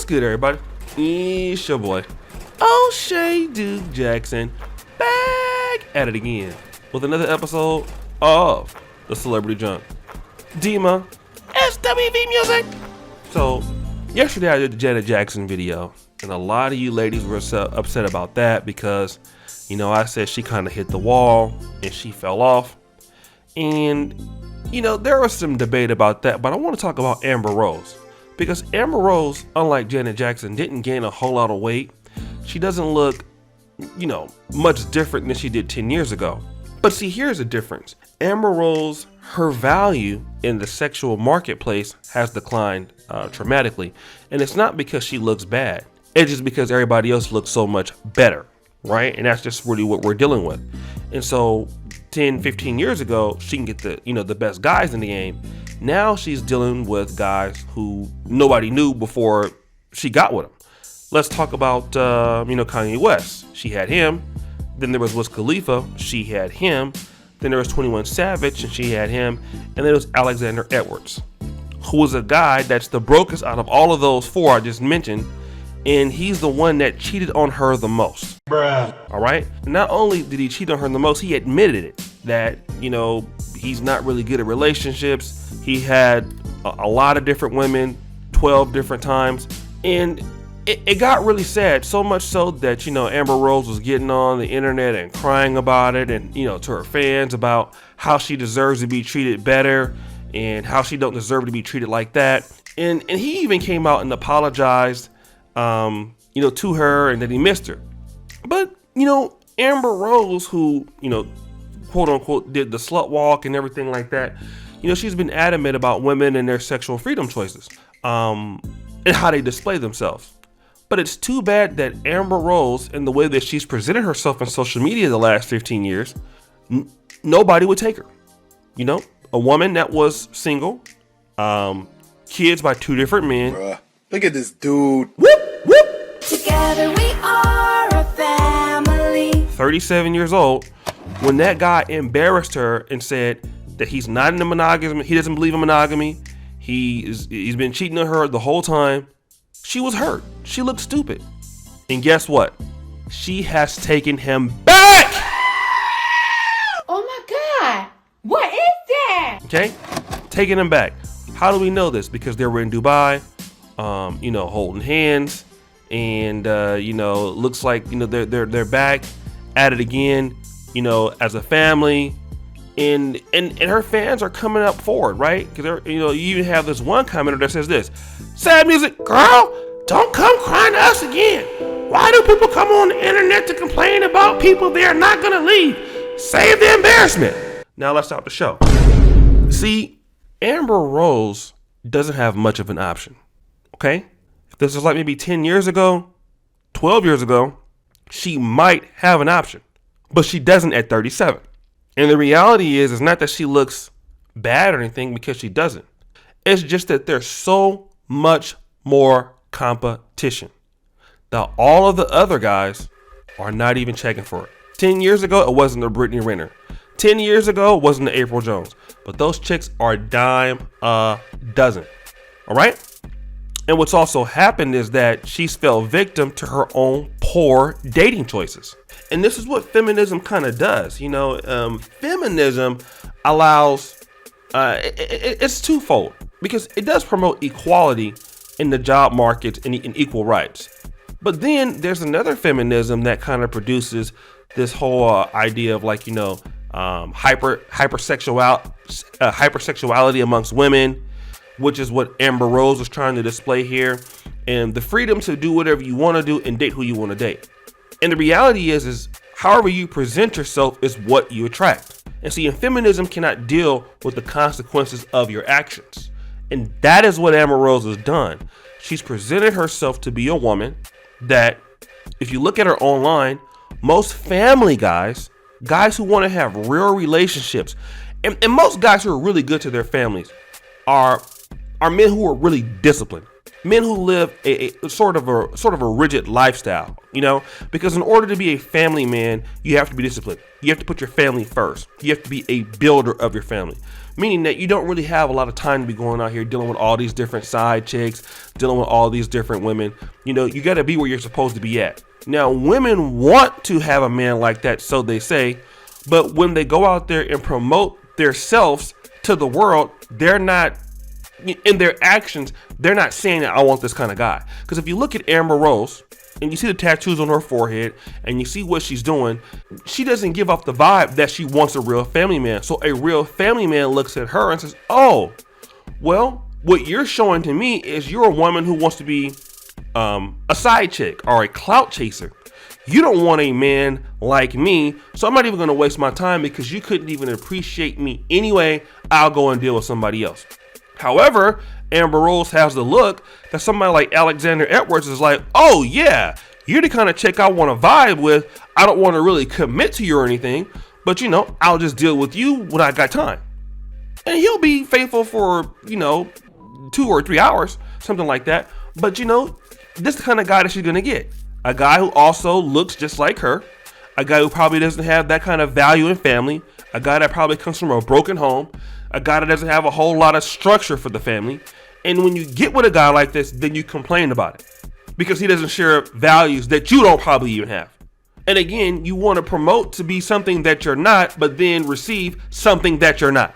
What's good, everybody? It's your boy, O'Shea Duke Jackson, back at it again with another episode of the Celebrity Junk. Dima, SWV Music. So, yesterday I did the Janet Jackson video, and a lot of you ladies were upset about that because, you know, I said she kind of hit the wall and she fell off. And, you know, there was some debate about that, but I want to talk about Amber Rose. Because Amber Rose, unlike Janet Jackson, didn't gain a whole lot of weight. She doesn't look, you know, much different than she did 10 years ago. But see, here's the difference. Amber Rose, her value in the sexual marketplace has declined dramatically. And it's not because she looks bad. It's just because everybody else looks so much better, right? And that's just really what we're dealing with. And so 10, 15 years ago, she can get the best guys in the game. Now she's dealing with guys who nobody knew before she got with them. Let's talk about, Kanye West. She had him. Then there was Wiz Khalifa. She had him. Then there was 21 Savage, and she had him. And then there was Alexander Edwards, who was a guy that's the brokest out of all of those four I just mentioned. And he's the one that cheated on her the most. Bruh. All right. Not only did he cheat on her the most, he admitted it, that, you know, he's not really good at relationships. He had a lot of different women, 12 different times. And it got really sad, so much so that, you know, Amber Rose was getting on the internet and crying about it, and, you know, to her fans about how she deserves to be treated better and how she don't deserve to be treated like that. And he even came out and apologized, to her, and that he missed her. But, you know, Amber Rose, who, you know, quote unquote, did the slut walk and everything like that, you know, she's been adamant about women and their sexual freedom choices, and how they display themselves. But it's too bad that Amber Rose, and the way that she's presented herself on social media the last 15 years, nobody would take her. You know, a woman that was single, kids by two different men. Bruh. Look at this dude. Whoop, whoop. Together we are a family. 37 years old. When that guy embarrassed her and said that he's not in a monogamy, he doesn't believe in monogamy, he's been cheating on her the whole time, she was hurt. She looked stupid. And guess what? She has taken him back! Oh my God! What is that? Okay? Taking him back. How do we know this? Because they were in Dubai, holding hands, and looks like, you know, they're back at it again, you know, as a family. And her fans are coming up forward, right? Because, you know, you even have this one commenter that says this: "Sad music, girl, don't come crying to us again. Why do people come on the internet to complain about people they are not going to leave? Save the embarrassment." Now let's start the show. See, Amber Rose doesn't have much of an option, okay? If this was like maybe 10 years ago, 12 years ago, she might have an option, but she doesn't at 37. And the reality is, it's not that she looks bad or anything, because she doesn't. It's just that there's so much more competition that all of the other guys are not even checking for it. 10 years ago, it wasn't a Brittany Renner. 10 years ago, it wasn't the April Jones. But those chicks are dime a dozen. All right? And what's also happened is that she's fell victim to her own poor dating choices. And this is what feminism kind of does. You know, feminism allows, it's twofold, because it does promote equality in the job market and equal rights. But then there's another feminism that kind of produces this whole idea of, like, you know, hypersexuality amongst women, which is what Amber Rose was trying to display here, and the freedom to do whatever you want to do and date who you want to date. And the reality is however you present yourself is what you attract. And see, and feminism cannot deal with the consequences of your actions. And that is what Amber Rose has done. She's presented herself to be a woman that, if you look at her online, most family guys who want to have real relationships, and most guys who are really good to their families are men who are really disciplined. Men who live a sort of a rigid lifestyle, you know, because in order to be a family man, you have to be disciplined. You have to put your family first. You have to be a builder of your family, meaning that you don't really have a lot of time to be going out here dealing with all these different side chicks, dealing with all these different women. You know, you got to be where you're supposed to be at. Now, women want to have a man like that, so they say, but when they go out there and promote themselves to the world, they're not, in their actions, they're not saying that I want this kind of guy. Because if you look at Amber Rose and you see the tattoos on her forehead and you see what she's doing, she doesn't give off the vibe that she wants a real family man. So a real family man looks at her and says, oh, well, what you're showing to me is you're a woman who wants to be a side chick or a clout chaser. You don't want a man like me, so I'm not even going to waste my time because you couldn't even appreciate me anyway. I'll go and deal with somebody else. However, Amber Rose has the look that somebody like Alexander Edwards is like, oh yeah, you're the kind of chick I want to vibe with. I don't want to really commit to you or anything, but you know, I'll just deal with you when I got time. And he'll be faithful for, you know, 2 or 3 hours, something like that. But you know, this is the kind of guy that she's going to get. A guy who also looks just like her. A guy who probably doesn't have that kind of value in family. A guy that probably comes from a broken home. A guy that doesn't have a whole lot of structure for the family. And when you get with a guy like this, then you complain about it because he doesn't share values that you don't probably even have. And again, you want to promote to be something that you're not, but then receive something that you're not.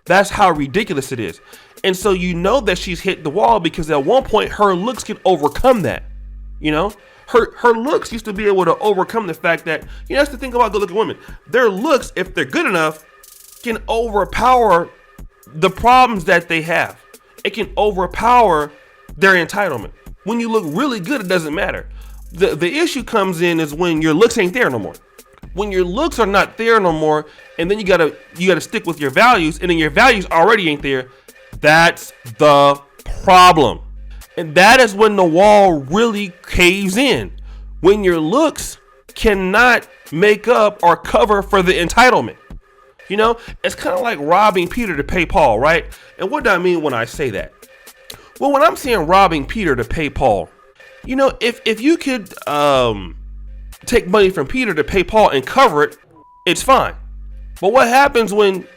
That's how ridiculous it is. And so you know that she's hit the wall because at one point her looks can overcome that. You know, her looks used to be able to overcome the fact that, you know, that's the thing about good-looking women. Their looks, if they're good enough, can overpower the problems that they have. It can overpower their entitlement. When you look really good, it doesn't matter. The issue comes in is when your looks ain't there no more. When your looks are not there no more, and then you gotta stick with your values, and then your values already ain't there. That's the problem. And that is when the wall really caves in. When your looks cannot make up or cover for the entitlement. You know, it's kind of like robbing Peter to pay Paul, right? And what do I mean when I say that? Well, when I'm saying robbing Peter to pay Paul, you know, if you could take money from Peter to pay Paul and cover it, it's fine. But what happens when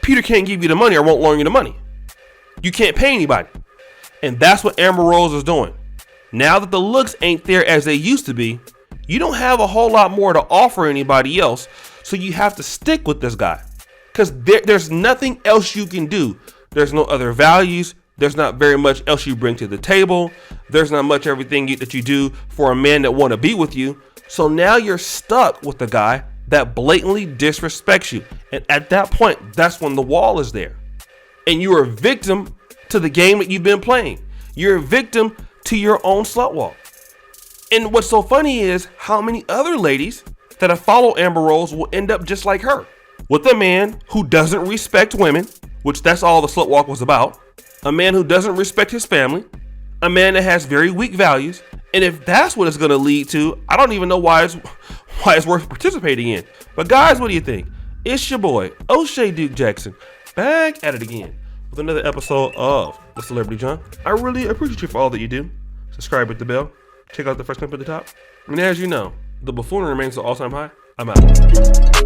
Peter can't give you the money or won't loan you the money? You can't pay anybody. And that's what Amber Rose is doing. Now that the looks ain't there as they used to be, you don't have a whole lot more to offer anybody else. So you have to stick with this guy because there's nothing else you can do. There's no other values. There's not very much else you bring to the table. There's not much everything that you do for a man that want to be with you. So now you're stuck with the guy that blatantly disrespects you. And at that point, that's when the wall is there. And you are a victim to the game that you've been playing. You're a victim to your own slut walk. And what's so funny is how many other ladies that have followed Amber Rose will end up just like her, with a man who doesn't respect women, which that's all the slut walk was about, a man who doesn't respect his family, a man that has very weak values. And if that's what it's going to lead to, I don't even know why it's worth participating in. But guys, what do you think? It's your boy, O'Shea Duke Jackson, back at it again with another episode of The Celebrity John. I really appreciate you for all that you do. Subscribe, hit the bell, check out the first clip at the top. And as you know, the buffoonery remains at all-time high. I'm out.